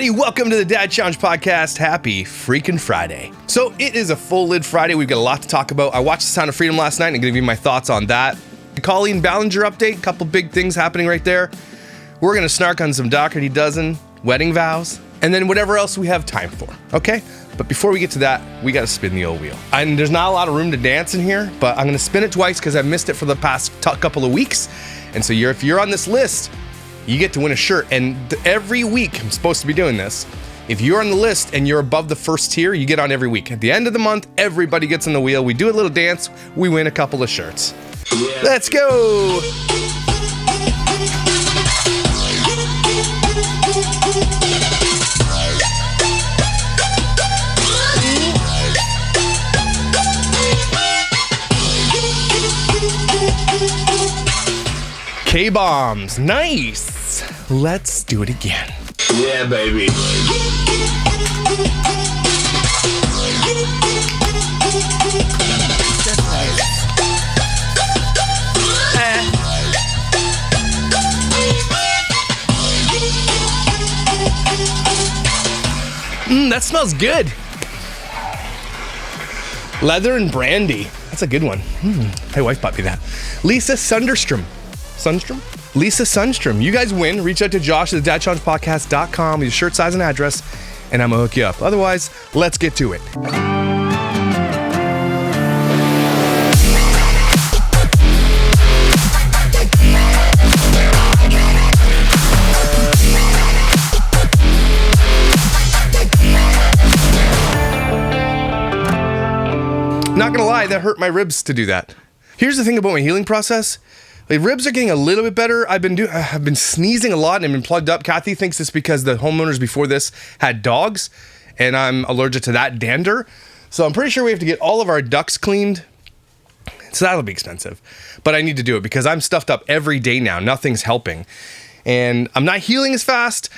everybody. Welcome to the Dad Challenge Podcast. Happy freaking Friday. So it is a full lid Friday. We've got a lot to talk about. I watched The Sound of Freedom last night and I'm going to give you my thoughts on that. The Colleen Ballinger update, a couple big things happening right there. We're going to snark on some Dougherty dozen, wedding vows, and then whatever else we have time for, okay? But before we get to that, we got to spin the old wheel. And there's not a lot of room to dance in here, but I'm going to spin it twice because I missed it for the past couple of weeks. And so if you're on this list, you get to win a shirt. And every week, I'm supposed to be doing this. If you're on the list and you're above the first tier, you get on every week. At the end of the month, everybody gets on the wheel. We do a little dance. We win a couple of shirts. Yeah. Let's go. K-bombs, nice. Let's do it again. Yeah, baby. That smells good. Leather and brandy. That's a good one. My wife bought me that. Lisa Sundstrom. Lisa Sundstrom. You guys win. Reach out to Josh at thedadchallengepodcast.com with your shirt size and address, and I'm gonna hook you up. Otherwise, let's get to it. Not gonna lie, that hurt my ribs to do that. Here's the thing about my healing process. My ribs are getting a little bit better. I've been sneezing a lot and I've been plugged up. Kathy thinks it's because the homeowners before this had dogs and I'm allergic to that dander. So I'm pretty sure we have to get all of our ducts cleaned. So that'll be expensive. But I need to do it because I'm stuffed up every day now. Nothing's helping. And I'm not healing as fast.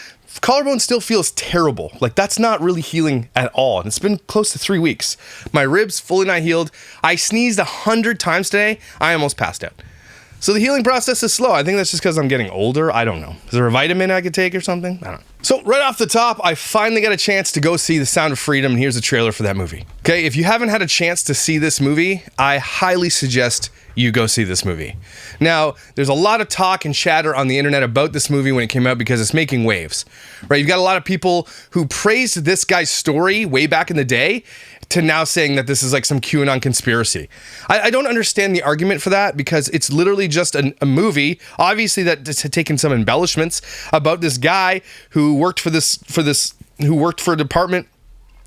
Collarbone still feels terrible. Like that's not really healing at all. And it's been close to 3 weeks. My ribs fully not healed. I sneezed 100 times today. I almost passed out. So the healing process is slow. I think that's just because I'm getting older. I don't know. Is there a vitamin I could take or something? I don't know. So right off the top, I finally got a chance to go see The Sound of Freedom, and here's a trailer for that movie. Okay, if you haven't had a chance to see this movie, I highly suggest you go see this movie. Now, there's a lot of talk and chatter on the internet about this movie when it came out because it's making waves, right? You've got a lot of people who praised this guy's story way back in the day to now saying that this is like some QAnon conspiracy. I don't understand the argument for that because it's literally just a movie, obviously that has taken some embellishments about this guy who worked for a department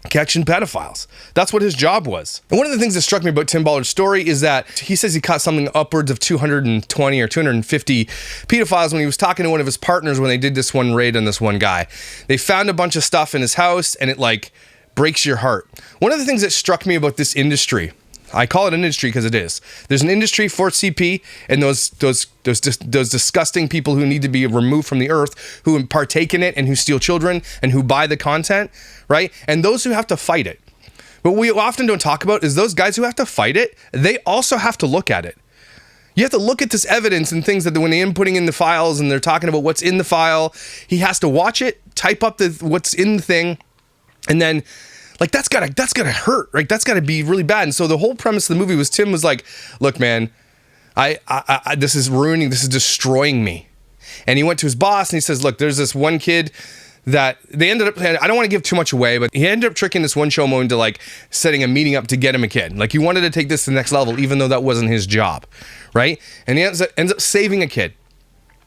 catching pedophiles. That's what his job was. And one of the things that struck me about Tim Ballard's story is that he says he caught something upwards of 220 or 250 pedophiles when he was talking to one of his partners when they did this one raid on this one guy. They found a bunch of stuff in his house and it like breaks your heart. One of the things that struck me about this industry, I call it an industry because it is. There's an industry for CP and those disgusting people who need to be removed from the earth, who partake in it and who steal children and who buy the content, right? And those who have to fight it. What we often don't talk about is those guys who have to fight it, they also have to look at it. You have to look at this evidence and things that when they're inputting in the files and they're talking about what's in the file, he has to watch it, type up what's in the thing, and then like that's gotta hurt, right? That's gotta be really bad. And so the whole premise of the movie was Tim was like, look, man, I this is destroying me. And he went to his boss and he says, look, there's this one kid that they ended up, I don't want to give too much away, but he ended up tricking this one showmo into like setting a meeting up to get him a kid. Like he wanted to take this to the next level, even though that wasn't his job, right? And he ends up saving a kid.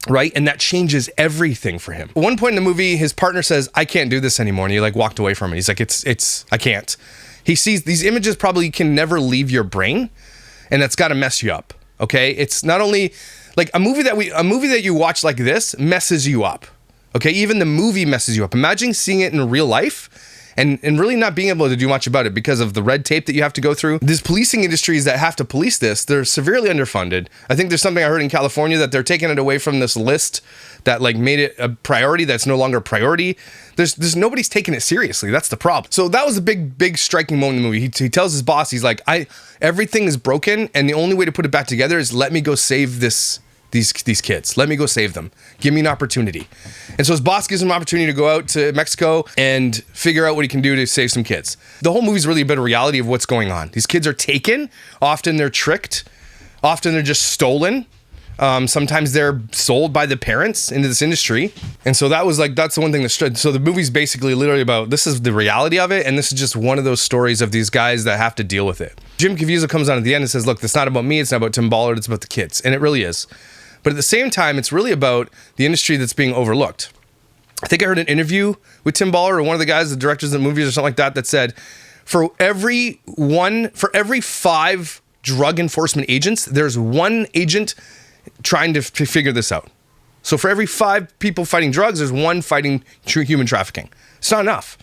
Right? And that changes everything for him. At one point in the movie, his partner says, I can't do this anymore. And he like walked away from it. He's like, I can't. He sees these images probably can never leave your brain. And that's got to mess you up. Okay. It's not only like a movie that you watch like this messes you up. Okay. Even the movie messes you up. Imagine seeing it in real life and really not being able to do much about it because of the red tape that you have to go through. These policing industries that have to police this, they're severely underfunded. I think there's something I heard in California that they're taking it away from this list that like made it a priority that's no longer a priority. There's nobody's taking it seriously. That's the problem. So that was a big striking moment in the movie. He tells his boss, he's like, everything is broken and the only way to put it back together is let me go save this these kids. Let me go save them. Give me an opportunity. And so his boss gives him an opportunity to go out to Mexico and figure out what he can do to save some kids. The whole movie is really a bit of reality of what's going on. These kids are taken. Often they're tricked. Often they're just stolen. Sometimes they're sold by the parents into this industry. And so that's the one thing that stood. So the movie's basically literally about, this is the reality of it. And this is just one of those stories of these guys that have to deal with it. Jim Caviezel comes on at the end and says, look, it's not about me. It's not about Tim Ballard. It's about the kids. And it really is. But at the same time, it's really about the industry that's being overlooked. I think I heard an interview with Tim Ballard or one of the guys, the directors of the movies or something like that, that said, for every 5 drug enforcement agents, there's one agent trying to figure this out. So for every 5 people fighting drugs, there's one fighting true human trafficking. It's not enough.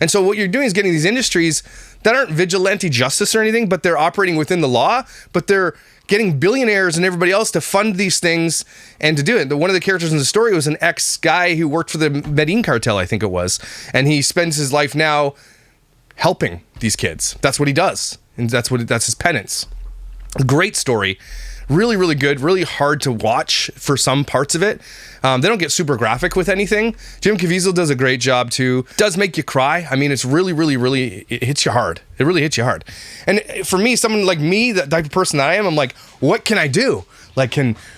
And so what you're doing is getting these industries that aren't vigilante justice or anything, but they're operating within the law, but they're getting billionaires and everybody else to fund these things and to do it. One of the characters in the story was an ex-guy who worked for the Medellin cartel, I think it was. And he spends his life now helping these kids. That's what he does. And that's his penance. Great story. Really, really good. Really hard to watch for some parts of it. They don't get super graphic with anything. Jim Caviezel does a great job too. Does make you cry. I mean, it's really, really, really, it hits you hard. It really hits you hard. And for me, someone like me, that type of person that I am, I'm like, what can I do? Like,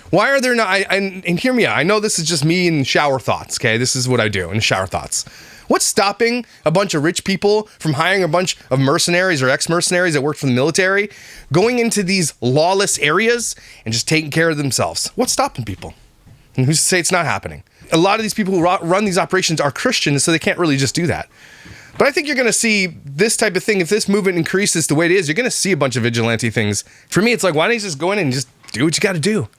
why are there not, and hear me out. I know this is just me in shower thoughts, okay? This is what I do in shower thoughts. What's stopping a bunch of rich people from hiring a bunch of mercenaries or ex-mercenaries that work for the military, going into these lawless areas and just taking care of themselves? What's stopping people? And who's to say it's not happening? A lot of these people who run these operations are Christians, so they can't really just do that. But I think you're going to see this type of thing. If this movement increases the way it is, you're going to see a bunch of vigilante things. For me, it's like, why don't you just go in and just do what you got to do?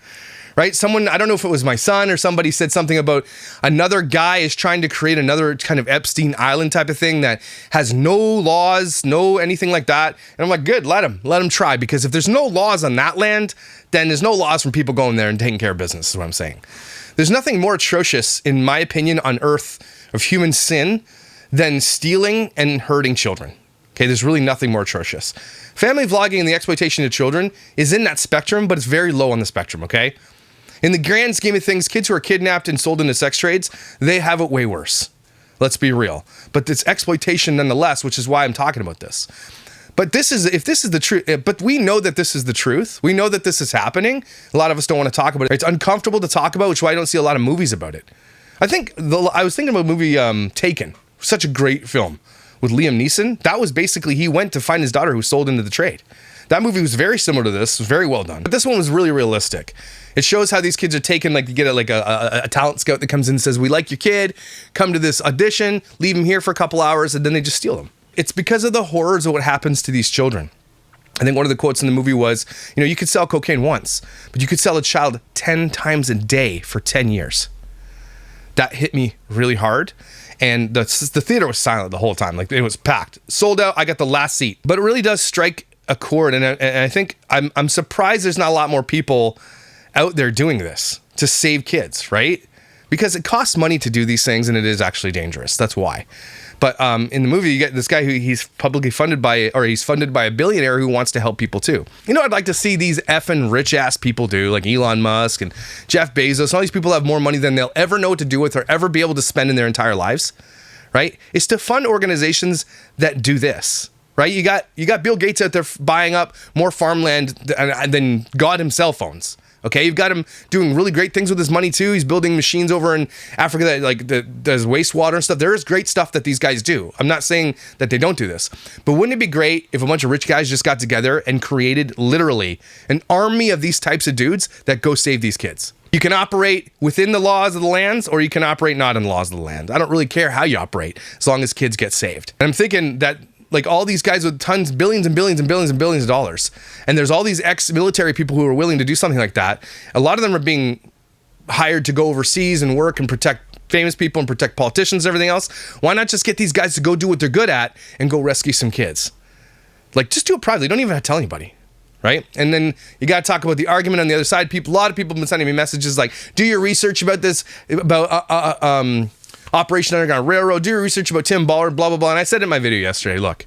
Right? Someone, I don't know if it was my son or somebody, said something about another guy is trying to create another kind of Epstein Island type of thing that has no laws, no anything like that. And I'm like, good, let him try. Because if there's no laws on that land, then there's no laws from people going there and taking care of business, is what I'm saying. There's nothing more atrocious, in my opinion, on earth of human sin than stealing and hurting children. Okay, there's really nothing more atrocious. Family vlogging and the exploitation of children is in that spectrum, but it's very low on the spectrum, okay? In the grand scheme of things, kids who are kidnapped and sold into sex trades, they have it way worse. Let's be real. But it's exploitation nonetheless, which is why I'm talking about this. But if this is the truth, but we know that this is the truth. We know that this is happening. A lot of us don't want to talk about it. It's uncomfortable to talk about, which is why I don't see a lot of movies about it. I was thinking about a movie, Taken. Such a great film with Liam Neeson. That was basically, he went to find his daughter who sold into the trade. That movie was very similar to this. It was very well done. But this one was really realistic. It shows how these kids are taken, like you get a talent scout that comes in and says, we like your kid, come to this audition, leave him here for a couple hours, and then they just steal them. It's because of the horrors of what happens to these children. I think one of the quotes in the movie was, you could sell cocaine once, but you could sell a child 10 times a day for 10 years. That hit me really hard. And the theater was silent the whole time. Like, it was packed. Sold out. I got the last seat. But it really does strike a chord. And I think I'm surprised there's not a lot more people out there doing this to save kids, right? Because it costs money to do these things, and it is actually dangerous. That's why. But in the movie, you get this guy who he's publicly funded by, or he's funded by a billionaire who wants to help people too. I'd like to see these effing rich ass people do, like Elon Musk and Jeff Bezos. All these people have more money than they'll ever know what to do with or ever be able to spend in their entire lives, right? It's to fund organizations that do this, right? You got Bill Gates out there buying up more farmland than God himself owns. Okay, you've got him doing really great things with his money too. He's building machines over in Africa that does wastewater and stuff. There is great stuff that these guys do. I'm not saying that they don't do this, but wouldn't it be great if a bunch of rich guys just got together and created literally an army of these types of dudes that go save these kids? You can operate within the laws of the lands, or you can operate not in the laws of the land. I don't really care how you operate, as long as kids get saved. And I'm thinking that, like, all these guys with tons, billions and billions and billions and billions of dollars. And there's all these ex-military people who are willing to do something like that. A lot of them are being hired to go overseas and work and protect famous people and protect politicians and everything else. Why not just get these guys to go do what they're good at and go rescue some kids? Like, just do it privately. Don't even have to tell anybody, right? And then you got to talk about the argument on the other side. A lot of people have been sending me messages like, do your research about this, about Operation Underground Railroad, do your research about Tim Ballard, blah, blah, blah. And I said in my video yesterday, look,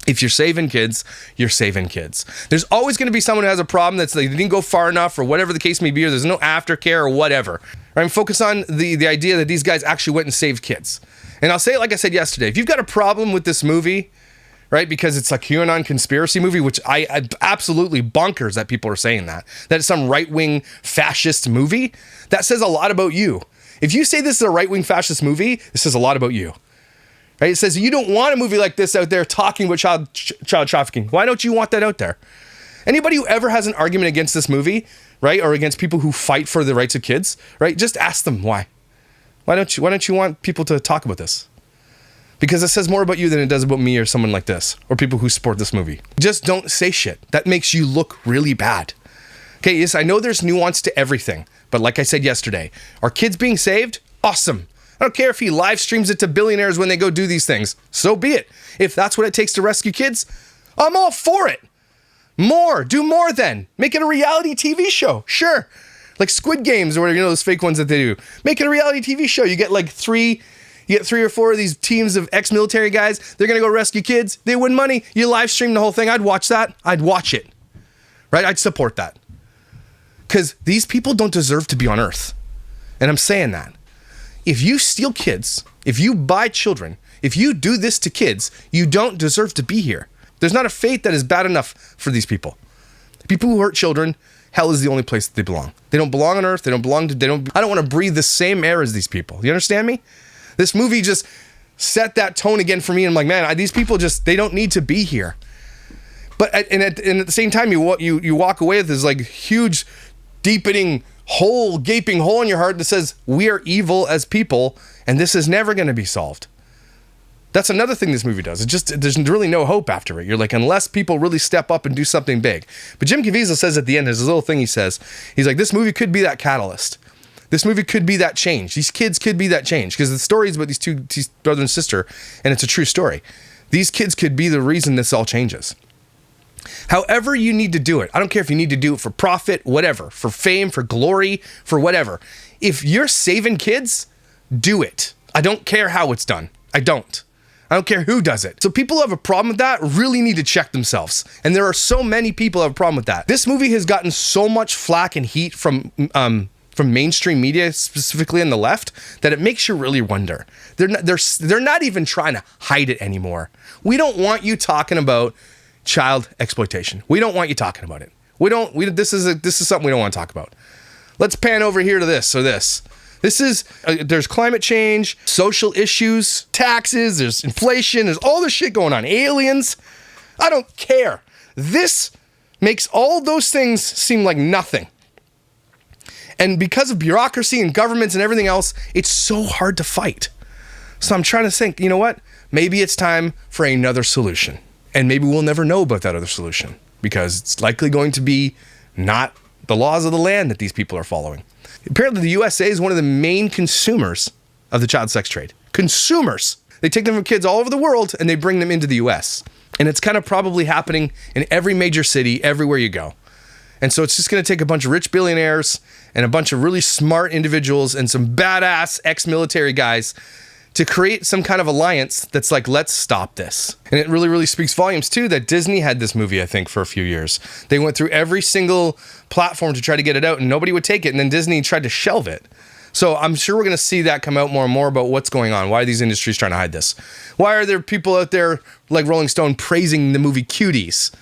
If you're saving kids, you're saving kids. There's always going to be someone who has a problem that's like they didn't go far enough or whatever the case may be, or there's no aftercare or whatever. Right? Focus on the idea that these guys actually went and saved kids. And I'll say it like I said yesterday. If you've got a problem with this movie, right, because it's a QAnon conspiracy movie, which I absolutely bonkers that people are saying that it's some right-wing fascist movie, that says a lot about you. If you say this is a right-wing fascist movie, this says a lot about you. Right? It says you don't want a movie like this out there talking about child trafficking. Why don't you want that out there? Anybody who ever has an argument against this movie, right, or against people who fight for the rights of kids, right, just ask them why. Why don't you want people to talk about this? Because it says more about you than it does about me or someone like this, or people who support this movie. Just don't say shit. That makes you look really bad. Okay, yes, I know there's nuance to everything, but like I said yesterday, are kids being saved? Awesome. I don't care if he live streams it to billionaires when they go do these things. So be it. If that's what it takes to rescue kids, I'm all for it. Do more then. Make it a reality TV show. Sure. Like Squid Games or whatever, those fake ones that they do. Make it a reality TV show. You get three or four of these teams of ex-military guys. They're going to go rescue kids. They win money. You live stream the whole thing. I'd watch that. I'd watch it. Right? I'd support that. Because these people don't deserve to be on Earth. And I'm saying that. If you steal kids, if you buy children, if you do this to kids, you don't deserve to be here. There's not a fate that is bad enough for these people. People who hurt children, hell is the only place that they belong. They don't belong on Earth. I don't want to breathe the same air as these people. You understand me? This movie just set that tone again for me. And I'm like, man, these people they don't need to be here. But at the same time, you walk away with this like huge, deepening gaping hole in your heart that says we are evil as people, and this is never going to be solved. That's another thing this movie does. There's really no hope after it. You're like, unless people really step up and do something big. But Jim Caviezel says at the end, there's this little thing he says. He's like, this movie could be that catalyst. This movie could be that change. These kids could be that change. Because the story is about these brother and sister, and it's a true story. These kids could be the reason this all changes. However you need to do it. I don't care if you need to do it for profit, whatever, for fame, for glory, for whatever. If you're saving kids, do it. I don't care how it's done. I don't care who does it. So people who have a problem with that really need to check themselves. And there are so many people who have a problem with that. This movie has gotten so much flack and heat from mainstream media, specifically on the left, that it makes you really wonder. They're not even trying to hide it anymore. We don't want you talking about child exploitation. We don't want you talking about it. This is something we don't want to talk about. Let's pan over here to this. So this is, there's climate change, social issues, taxes, there's inflation, there's all this shit going on. Aliens. I don't care. This makes all those things seem like nothing. And because of bureaucracy and governments and everything else, it's so hard to fight. So I'm trying to think, you know what? Maybe it's time for another solution. And maybe we'll never know about that other solution because it's likely going to be not the laws of the land that these people are following. Apparently, the USA is one of the main consumers of the child sex trade. Consumers. They take them from kids all over the world and they bring them into the US. And it's kind of probably happening in every major city, everywhere you go. And so it's just going to take a bunch of rich billionaires and a bunch of really smart individuals and some badass ex-military guys to create some kind of alliance that's like, let's stop this. And it really, really speaks volumes too that Disney had this movie, I think, for a few years. They went through every single platform to try to get it out and nobody would take it. And then Disney tried to shelve it. So I'm sure we're going to see that come out more and more about what's going on. Why are these industries trying to hide this? Why are there people out there like Rolling Stone praising the movie Cuties?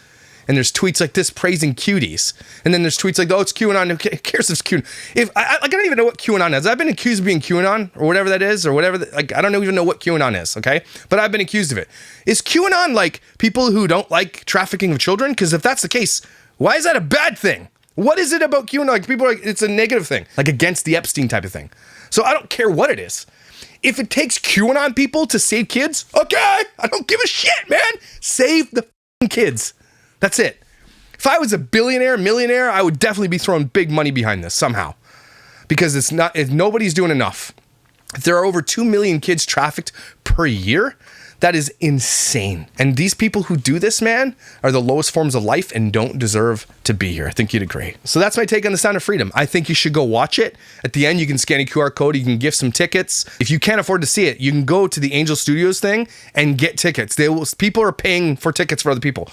And there's tweets like this praising Cuties. And then there's tweets like, oh, it's QAnon. Who cares if it's QAnon? I don't even know what QAnon is. I've been accused of being QAnon or whatever that is or whatever. I don't even know what QAnon is, okay? But I've been accused of it. Is QAnon like people who don't like trafficking of children? Because if that's the case, why is that a bad thing? What is it about QAnon? Like people are like, it's a negative thing, like against the Epstein type of thing. So I don't care what it is. If it takes QAnon people to save kids, okay, I don't give a shit, man. Save the kids. That's it. If I was a billionaire, millionaire, I would definitely be throwing big money behind this somehow. Because if nobody's doing enough. If there are over 2 million kids trafficked per year, That is insane. And these people who do this, man, are the lowest forms of life and don't deserve to be here. I think you'd agree. So that's my take on The Sound of Freedom. I think you should go watch it. At the end, you can scan a QR code. You can gift some tickets. If you can't afford to see it, you can go to the Angel Studios thing and get tickets. People are paying for tickets for other people.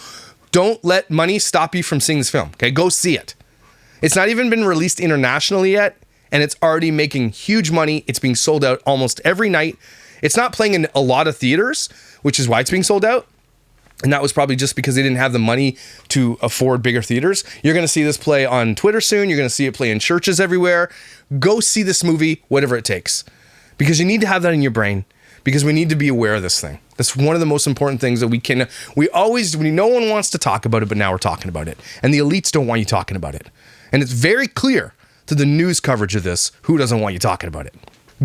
Don't let money stop you from seeing this film. Okay, go see it. It's not even been released internationally yet, and it's already making huge money. It's being sold out almost every night. It's not playing in a lot of theaters, which is why it's being sold out. And that was probably just because they didn't have the money to afford bigger theaters. You're going to see this play on Twitter soon. You're going to see it play in churches everywhere. Go see this movie, whatever it takes. Because you need to have that in your brain. Because we need to be aware of this thing. That's one of the most important things that no one wants to talk about it, but now we're talking about it. And the elites don't want you talking about it. And it's very clear to the news coverage of this who doesn't want you talking about it.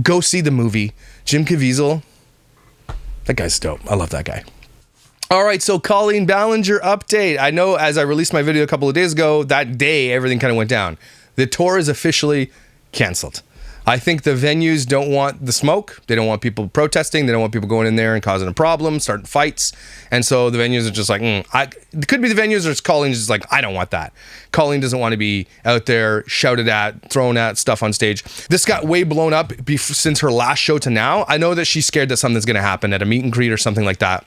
Go see the movie. Jim Caviezel, that guy's dope. I love that guy. All right, so Colleen Ballinger update. I know as I released my video a couple of days ago, that day everything kind of went down. The tour is officially canceled. I think the venues don't want the smoke. They don't want people protesting. They don't want people going in there and causing a problem, starting fights. And so the venues are just like, it could be the venues or it's Colleen's just like, I don't want that. Colleen doesn't want to be out there shouted at, thrown at stuff on stage. This got way blown up since her last show to now. I know that she's scared that something's going to happen at a meet and greet or something like that.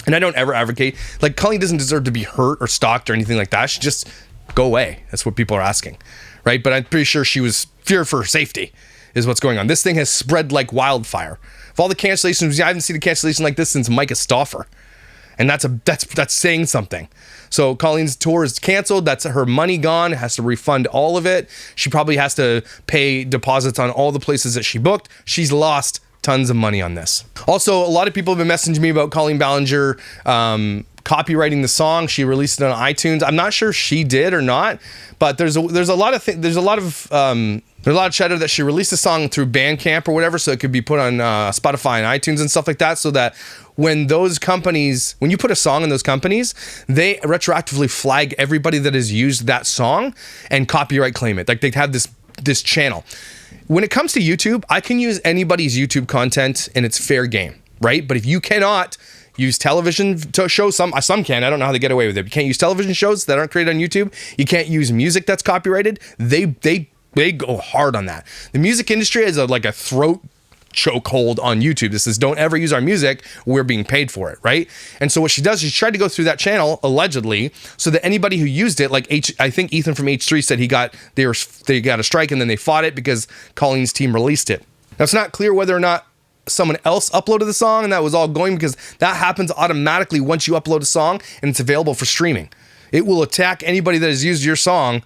And I don't ever advocate, like Colleen doesn't deserve to be hurt or stalked or anything like that. She just go away. That's what people are asking, right? But I'm pretty sure she was feared for her safety is what's going on. This thing has spread like wildfire. Of all the cancellations, I haven't seen a cancellation like this since Micah Stauffer. And that's saying something. So Colleen's tour is canceled. That's her money gone. Has to refund all of it. She probably has to pay deposits on all the places that she booked. She's lost tons of money on this. Also, a lot of people have been messaging me about Colleen Ballinger copywriting the song. She released it on iTunes. I'm not sure if she did or not, but there's a lot of chatter that she released the song through Bandcamp or whatever, so it could be put on Spotify and iTunes and stuff like that, so that when you put a song in those companies, they retroactively flag everybody that has used that song and copyright claim it. Like they have this channel. When it comes to YouTube, I can use anybody's YouTube content and it's fair game, right? But if you cannot use television shows, some can, I don't know how they get away with it. You can't use television shows that aren't created on YouTube. You can't use music that's copyrighted. They go hard on that. The music industry is like a throat chokehold on YouTube. This is, don't ever use our music. We're being paid for it, right? And so what she does is she tried to go through that channel, allegedly, so that anybody who used it, like I think Ethan from H3 said they got a strike and then they fought it because Colleen's team released it. Now it's not clear whether or not someone else uploaded the song and that was all going, because that happens automatically once you upload a song and it's available for streaming. It will attack anybody that has used your song.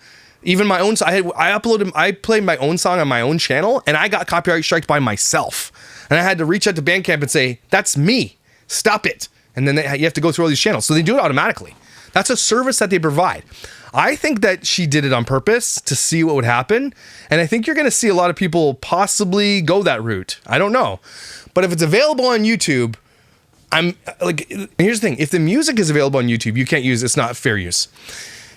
Even my own, I played my own song on my own channel and I got copyright striked by myself. And I had to reach out to Bandcamp and say, that's me, stop it. And then you have to go through all these channels. So they do it automatically. That's a service that they provide. I think that she did it on purpose to see what would happen. And I think you're going to see a lot of people possibly go that route. I don't know. But if it's available on YouTube, here's the thing. If the music is available on YouTube, you can't use it. It's not fair use.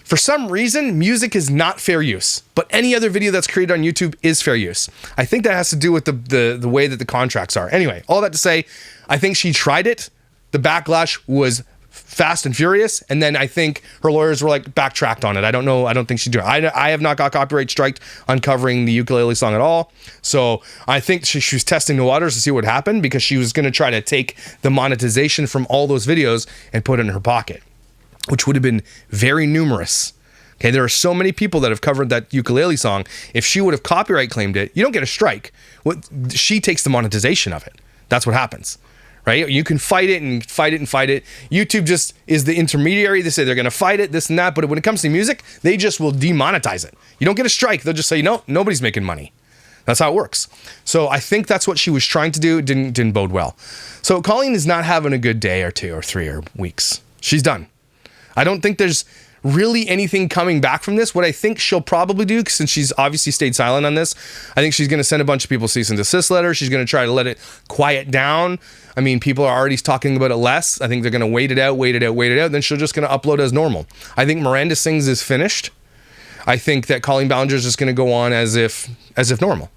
For some reason, music is not fair use, but any other video that's created on YouTube is fair use. I think that has to do with the way that the contracts are. Anyway, all that to say, I think she tried it. The backlash was fast and furious, and then I think her lawyers were like backtracked on it. I don't know. I don't think she did. I have not got copyright striked on covering the ukulele song at all. So I think she was testing the waters to see what happened, because she was going to try to take the monetization from all those videos and put it in her pocket, which would have been very numerous. Okay, there are so many people that have covered that ukulele song. If she would have copyright claimed it, you don't get a strike. She takes the monetization of it. That's what happens, right? You can fight it and fight it and fight it. YouTube just is the intermediary. They say they're going to fight it, this and that. But when it comes to music, they just will demonetize it. You don't get a strike. They'll just say, no, nobody's making money. That's how it works. So I think that's what she was trying to do. It didn't bode well. So Colleen is not having a good day or 2 or 3 or weeks. She's done. I don't think there's really anything coming back from this. What I think she'll probably do, since she's obviously stayed silent on this, I think she's going to send a bunch of people cease and desist letters. She's going to try to let it quiet down. I mean, people are already talking about it less. I think they're going to wait it out. Then she'll just going to upload as normal. I think Miranda Sings is finished. I think that Colleen Ballinger is just going to go on as if normal,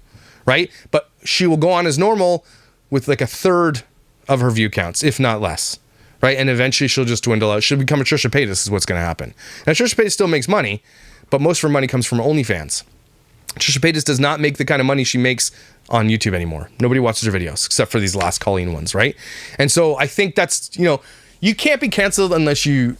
right? But she will go on as normal with like a third of her view counts, if not less. Right? And eventually she'll just dwindle out. She'll become a Trisha Paytas is what's going to happen. Now, Trisha Paytas still makes money, but most of her money comes from OnlyFans. Trisha Paytas does not make the kind of money she makes on YouTube anymore. Nobody watches her videos except for these last Colleen ones, right? And so I think that's, you can't be canceled unless you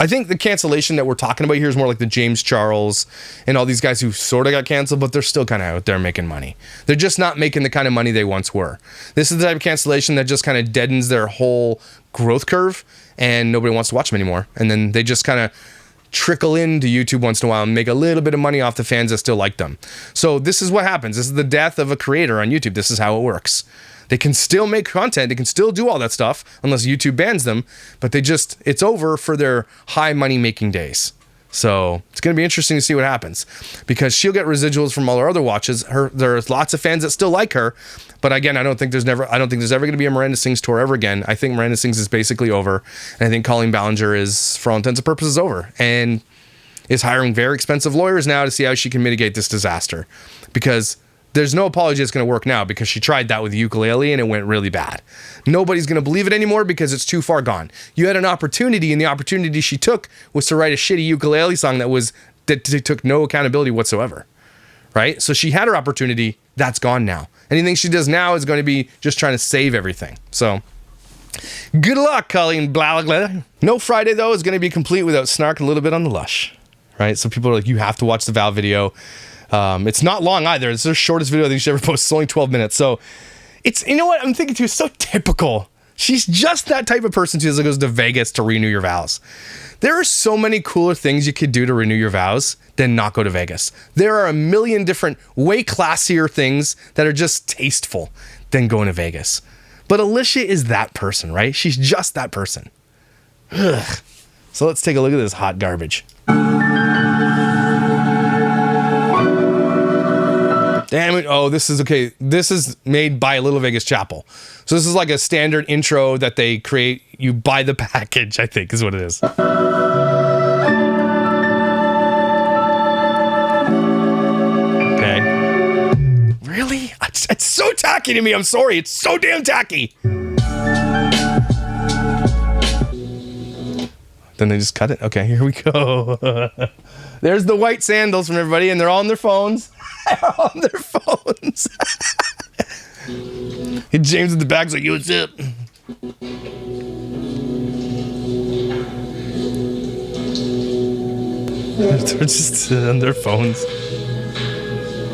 I think the cancellation that we're talking about here is more like the James Charles and all these guys who sort of got canceled, but they're still kind of out there making money. They're just not making the kind of money they once were. This is the type of cancellation that just kind of deadens their whole growth curve and nobody wants to watch them anymore. And then they just kind of trickle into YouTube once in a while and make a little bit of money off the fans that still like them. So this is what happens. This is the death of a creator on YouTube. This is how it works. They can still make content. They can still do all that stuff unless YouTube bans them, but it's over for their high money making days. So it's going to be interesting to see what happens because she'll get residuals from all her other watches. There's lots of fans that still like her, but again, I don't think there's ever going to be a Miranda Sings tour ever again. I think Miranda Sings is basically over, and I think Colleen Ballinger is, for all intents and purposes, over, and is hiring very expensive lawyers now to see how she can mitigate this disaster, because there's no apology that's going to work now because she tried that with the ukulele and it went really bad. Nobody's going to believe it anymore because it's too far gone. You had an opportunity, and the opportunity she took was to write a shitty ukulele song that took no accountability whatsoever. Right? So she had her opportunity. That's gone now. Anything she does now is going to be just trying to save everything. So good luck, Colleen Ballinger. No Friday, though, is going to be complete without snark a little bit on the lush. Right? So people are like, you have to watch the Vow video. It's not long either. It's their shortest video I think she ever posted. It's only 12 minutes. So it's, you know what I'm thinking too, it's so typical. She's just that type of person too that goes to Vegas to renew your vows. There are so many cooler things you could do to renew your vows than not go to Vegas. There are a million different, way classier things that are just tasteful than going to Vegas. But Alicia is that person, right? She's just that person. Ugh. So let's take a look at this hot garbage. Damn it. Oh, this is okay. This is made by Little Vegas Chapel. So this is like a standard intro that they create. You buy the package, I think, is what it is. Okay. Really? It's so tacky to me. I'm sorry. It's so damn tacky. Then they just cut it. Okay, here we go. There's the white sandals from everybody, and they're all on their phones. On their phones. James in the back's like, yo, what's up? They're just on their phones.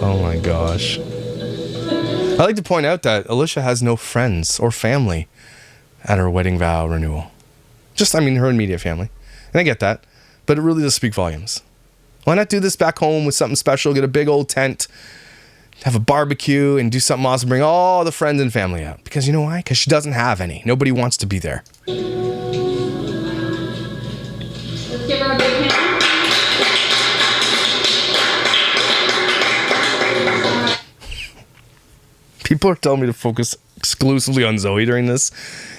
Oh my gosh. I like to point out that Alicia has no friends or family at her wedding vow renewal. Her immediate family. And I get that, but it really does speak volumes. Why not do this back home with something special? Get a big old tent, have a barbecue, and do something awesome. Bring all the friends and family out. Because you know why? Because she doesn't have any. Nobody wants to be there. Let's give her a big hand. People are telling me to focus exclusively on Zoe during this.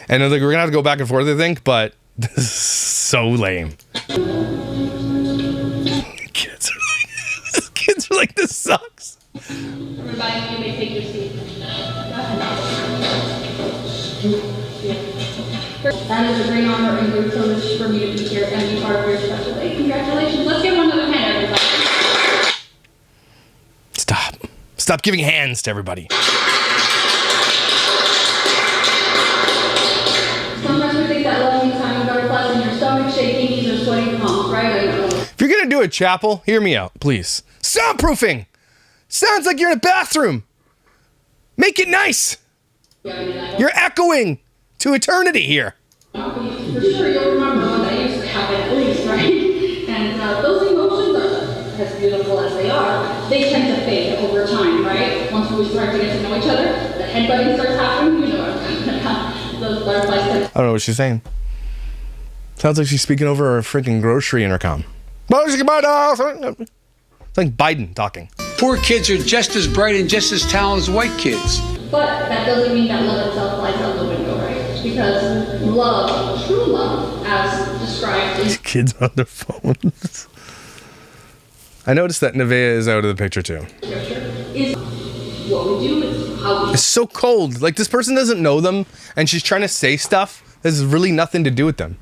And they're like, we're going to have to go back and forth, I think. But this is so lame. Kids are like, this sucks. Everybody, you may take your seat. That is a great honor and great privilege for me to be here and be part of your special day. Congratulations. Let's give one another hand, everybody. Stop giving hands to everybody. Sometimes we think that loving time of butterflies in your stomach, shaking, knees, or sweating palms, right? If you're going to do a chapel, hear me out, please. Soundproofing! Sounds like you're in a bathroom. Make it nice. You're echoing to eternity here. For sure, you'll remember when that used to happen at least, right? And those emotions, as beautiful as they are, they tend to fade over time, right? Once we start to get to know each other, the headbutting starts happening, you know what I'm talking about. Those butterflies. I don't know what she's saying. Sounds like she's speaking over a freaking grocery intercom. It's like Biden talking. Poor kids are just as bright and just as talented as white kids. But that doesn't mean that love itself flies out the window, right? Because love, true love, as described in Kids on their phones. I noticed that Nevaeh is out of the picture too. Scripture, is what we do is how we It's so cold. Like, this person doesn't know them, and she's trying to say stuff that has really nothing to do with them.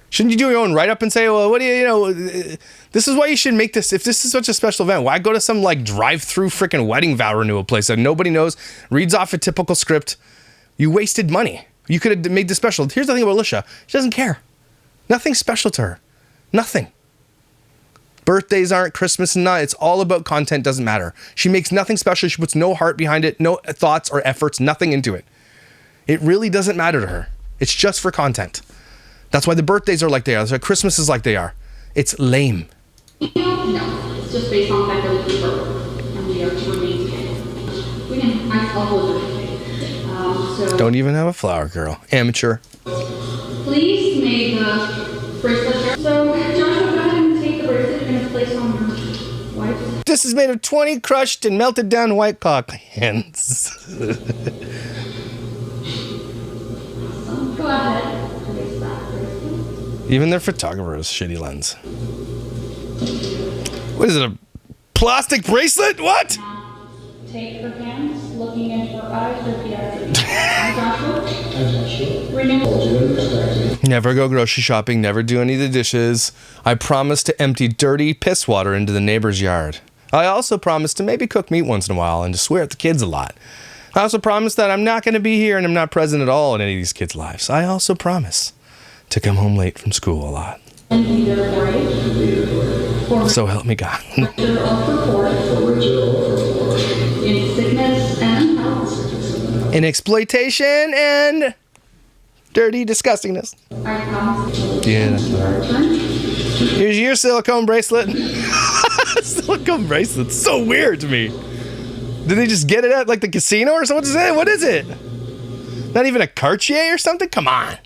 Shouldn't you do your own write-up and say, well, what do this is why you should make this, if this is such a special event, why go to some, like, drive-through freaking wedding vow renewal place that nobody knows, reads off a typical script? You wasted money. You could have made this special. Here's the thing about Alicia. She doesn't care. Nothing's special to her. Nothing. Birthdays aren't, Christmas and not. It's all about content, doesn't matter. She makes nothing special. She puts no heart behind it, no thoughts or efforts, nothing into it. It really doesn't matter to her. It's just for content. That's why the birthdays are like they are. That's why Christmas is like they are. It's lame. No, it's just based on the fact that we keep work and we are to remain together. We can, I'll hold it. So Don't even have a flower girl. Amateur. please make the bracelet here. So Joshua, go ahead and take the bracelet and place on her wife. This is made of 20 crushed and melted down white cock hands. Awesome. Go ahead. Place that bracelet. Even their photographer's shitty lens. What is it, a plastic bracelet? What? Take her hands, looking into her eyes, repeat after me. Joshua. Renewal. Never go grocery shopping, never do any of the dishes. I promise to empty dirty piss water into the neighbor's yard. I also promise to maybe cook meat once in a while and to swear at the kids a lot. I also promise that I'm not going to be here and I'm not present at all in any of these kids' lives. I also promise to come home late from school a lot. And be there for you. So help me God. For richer or for poor. In sickness and in health. In exploitation and dirty disgustingness. I promise. Yeah, that's what I Return. Here's your silicone bracelet. Silicone bracelet. So weird to me. Did they just get it at like the casino or something? What is it? Not even a Cartier or something? Come on.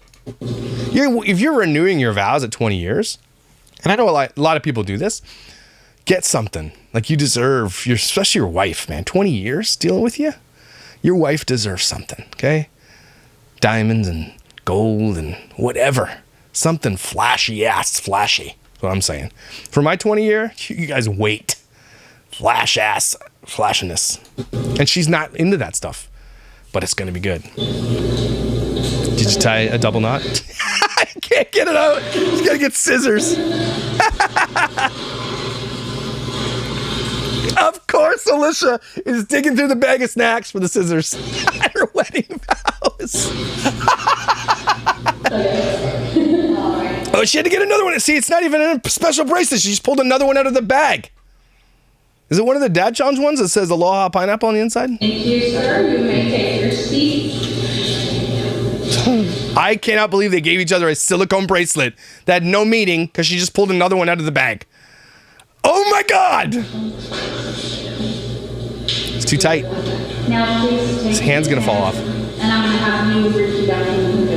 If you're renewing your vows at 20 years, and I know a lot of people do this, get something. Like you deserve, especially your wife, man. 20 years dealing with you? Your wife deserves something, okay? Diamonds and gold and whatever. Something flashy. That's what I'm saying. For my 20 year, you guys wait. Flashiness. And she's not into that stuff. But it's going to be good. Did you tie a double knot? I can't get it out. Just got to get scissors. Of course, Alicia is digging through the bag of snacks for the scissors at her wedding vows. Oh, she had to get another one. See, it's not even a special bracelet. She just pulled another one out of the bag. Is it one of the Dad Challenge ones that says Aloha Pineapple on the inside? Thank you, sir. You may take your seat. I cannot believe they gave each other a silicone bracelet that had no meaning because she just pulled another one out of the bag. Oh my God! It's too tight. Now please take His hand's gonna fall off. And I'm going to have you repeat after me.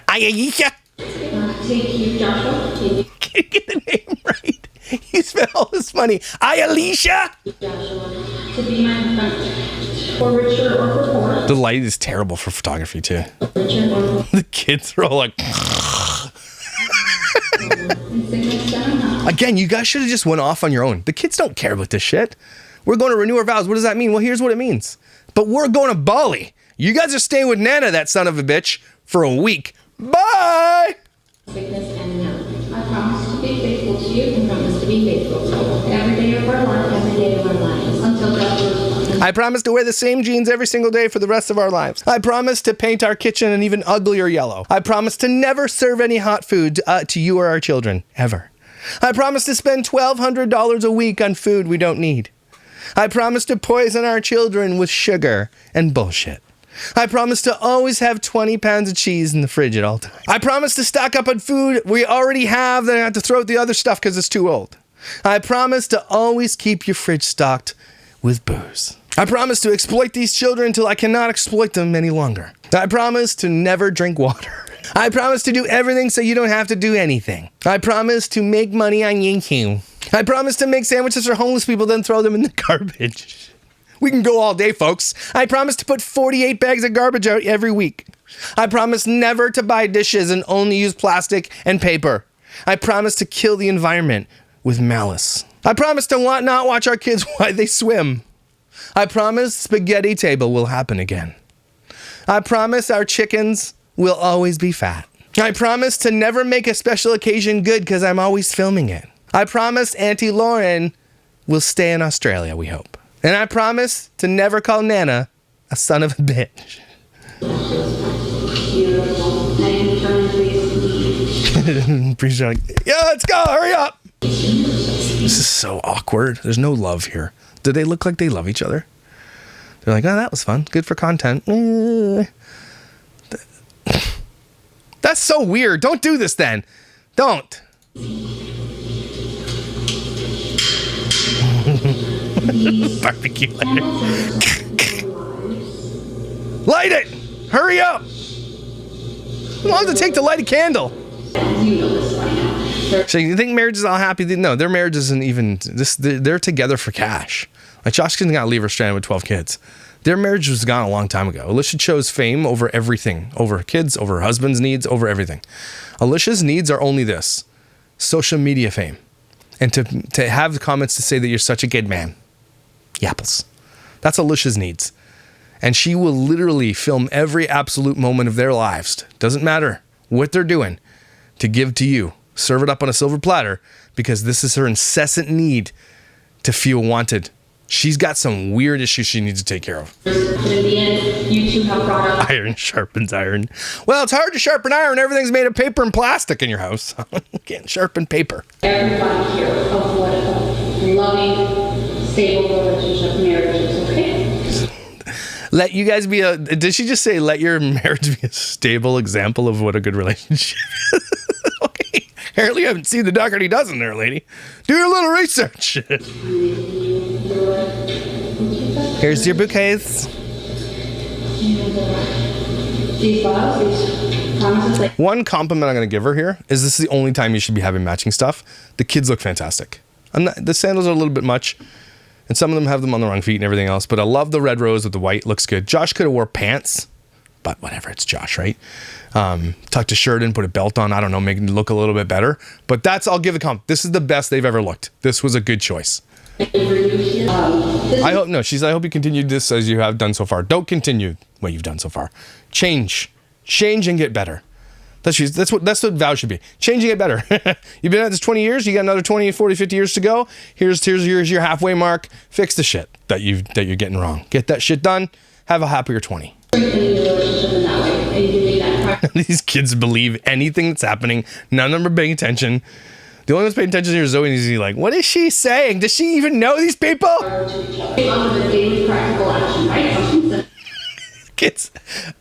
Ayesha. Take you, Joshua. Can't get the name right. He spent all this money. Ayesha. Joshua, to be my friend. For richer or for poor. The light is terrible for photography too. Richer or The kids are all like. in sickness and in health. Again, you guys should have just went off on your own. The kids don't care about this shit. We're going to renew our vows. What does that mean? Well, here's what it means. But we're going to Bali. You guys are staying with Nana, that son of a bitch, for a week. Bye! Sickness and in health. I promise to be faithful to you and promise to be faithful to you. Every day of our life, every day of our lives. Until Joshua's I promise to wear the same jeans every single day for the rest of our lives. I promise to paint our kitchen an even uglier yellow. I promise to never serve any hot food to you or our children, ever. I promise to spend $1,200 a week on food we don't need. I promise to poison our children with sugar and bullshit. I promise to always have 20 pounds of cheese in the fridge at all times. I promise to stock up on food we already have, then I have to throw out the other stuff because it's too old. I promise to always keep your fridge stocked with booze. I promise to exploit these children until I cannot exploit them any longer. I promise to never drink water. I promise to do everything so you don't have to do anything. I promise to make money on YouTube. I promise to make sandwiches for homeless people, then throw them in the garbage. We can go all day, folks. I promise to put 48 bags of garbage out every week. I promise never to buy dishes and only use plastic and paper. I promise to kill the environment with malice. I promise to not watch our kids while they swim. I promise spaghetti table will happen again. I promise our chickens will always be fat. I promise to never make a special occasion good because I'm always filming it. I promise Auntie Lauren will stay in Australia, we hope. And I promise to never call Nana a son of a bitch. Priest are like, yeah, let's go, hurry up. This is so awkward. There's no love here. Do they look like they love each other? They're like, oh, that was fun. Good for content. That's so weird. Don't do this then. Don't. Barbecue lighter. Light it! Hurry up! How long does it take to light a candle? So you think marriage is all happy? No, their marriage isn't even this. They're together for cash. Like Josh isn't gonna leave her stranded with 12 kids. Their marriage was gone a long time ago. Alicia chose fame over everything, over kids, over her husband's needs, over everything. Alicia's needs are only this: social media fame, and to have the comments to say that you're such a good man. Yapples. That's Alicia's needs. And she will literally film every absolute moment of their lives. Doesn't matter what they're doing, to give to you. Serve it up on a silver platter because this is her incessant need to feel wanted. She's got some weird issues she needs to take care of. In the end, you two have brought up. Iron sharpens iron. Well, it's hard to sharpen iron. Everything's made of paper and plastic in your house. Can't sharpen paper. Everybody here of what a loving, stable relationship marriage is, okay? Let you guys be did she just say, let your marriage be a stable example of what a good relationship is? Okay. Apparently you haven't seen the Dougherty dozen there, lady. Do your little research. Here's your bouquets. These vows, these promises, One compliment I'm going to give her here is this is the only time you should be having matching stuff. The kids look fantastic. The sandals are a little bit much, and some of them have them on the wrong feet and everything else, but I love the red rose with the white. Looks good. Josh could have wore pants, but whatever. It's Josh, right? Tucked a shirt in, put a belt on. I don't know, make it look a little bit better. But I'll give a compliment. This is the best they've ever looked. This was a good choice. I hope you continue this as you have done so far. Don't continue what you've done so far. Change and get better. That's what Vows should be. Change and get better. You've been at this 20 years. You got another 20, 40, 50 years to go. Here's your halfway mark. Fix the shit that you're getting wrong. Get that shit done. Have a happier 20. These kids believe anything that's happening. None of them are paying attention. The only one's paying attention here is Zoe, and he's like, what is she saying? Does she even know these people? Kids,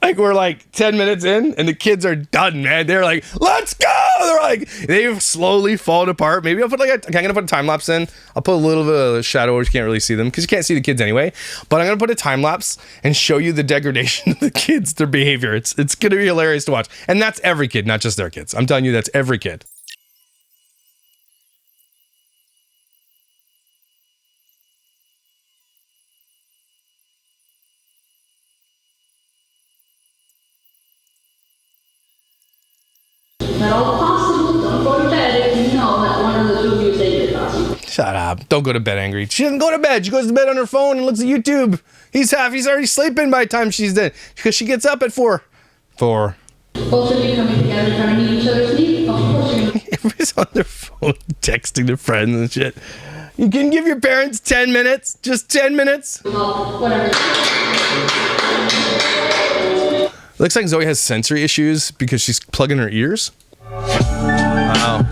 like, we're like 10 minutes in and the kids are done, man. They're like, let's go. They're like, they've slowly fallen apart. Maybe I'll put I'm gonna put a time lapse in. I'll put a little bit of shadow where you can't really see them because you can't see the kids anyway. But I'm gonna put a time lapse and show you the degradation of the kids, their behavior. It's gonna be hilarious to watch. And that's every kid, not just their kids. I'm telling you, that's every kid. At all possible, don't go to bed if you know that one of the two of you is angry about something. Shut up. Don't go to bed angry. She doesn't go to bed. She goes to bed on her phone and looks at YouTube. He's already sleeping by the time she's dead because she gets up at 4. Both of you coming together trying to meet each other's needs. Of course you're Everybody's on their phone texting their friends and shit. You can give your parents 10 minutes. Just 10 minutes. whatever. Looks like Zoe has sensory issues because she's plugging her ears. Wow,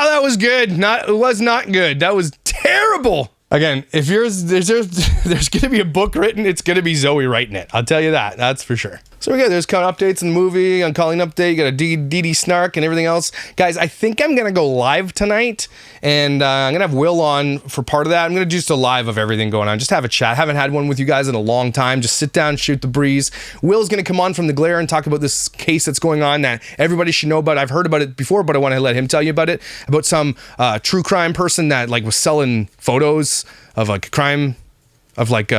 that was good. It was not good. That was terrible. Again, if there's going to be a book written, it's going to be Zoe writing it. I'll tell you that. That's for sure. So we got there's kind of updates in the movie, on Colleen update, you got a DD snark and everything else. Guys, I think I'm going to go live tonight, and I'm going to have Will on for part of that. I'm going to do just a live of everything going on. Just have a chat. Haven't had one with you guys in a long time. Just sit down, shoot the breeze. Will's going to come on from the glare and talk about this case that's going on that everybody should know about. I've heard about it before, but I want to let him tell you about it. About some true crime person that like was selling photos of like crime, of like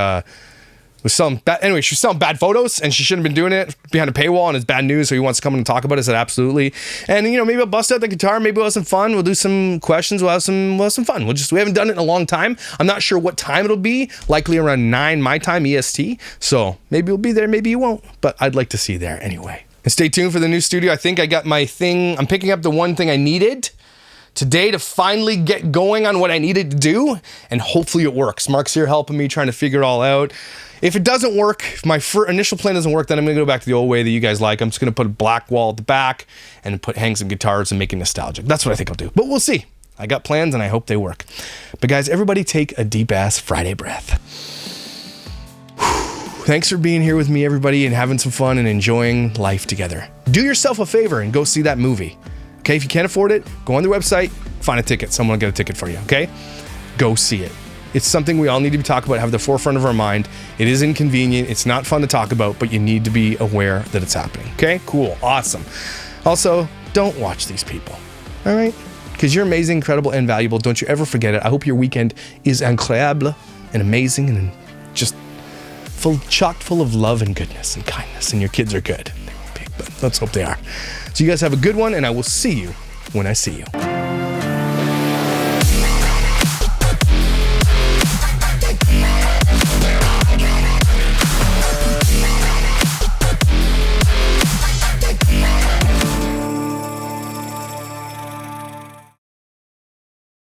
was selling anyway, she was selling bad photos and she shouldn't have been doing it behind a paywall, and it's bad news, so he wants to come in and talk about it. I said absolutely. And maybe I'll bust out the guitar, maybe we'll have some fun, we'll do some questions, we'll have some fun. We haven't done it in a long time. I'm not sure what time it'll be, likely around 9 my time EST, so maybe we'll be there, maybe you won't, but I'd like to see you there anyway. And stay tuned for the new studio. I think I got my thing. I'm picking up the one thing I needed today to finally get going on what I needed to do, and hopefully it works. Mark's here helping me, trying to figure it all out. If it doesn't work, if my initial plan doesn't work, then I'm gonna go back to the old way that you guys like. I'm just gonna put a black wall at the back and hang some guitars and make it nostalgic. That's what I think I'll do, but we'll see. I got plans and I hope they work. But guys, everybody take a deep ass Friday breath. Thanks for being here with me, everybody, and having some fun and enjoying life together. Do yourself a favor and go see that movie. Okay, if you can't afford it, go on the website, find a ticket. Someone will get a ticket for you, okay? Go see it. It's something we all need to be talking about, have the forefront of our mind. It is inconvenient. It's not fun to talk about, but you need to be aware that it's happening. Okay, cool, awesome. Also, don't watch these people, all right? Because you're amazing, incredible, and valuable. Don't you ever forget it. I hope your weekend is incroyable and amazing and just chock full of love and goodness and kindness. And your kids are good. They won't be, but let's hope they are. So you guys have a good one, and I will see you when I see you.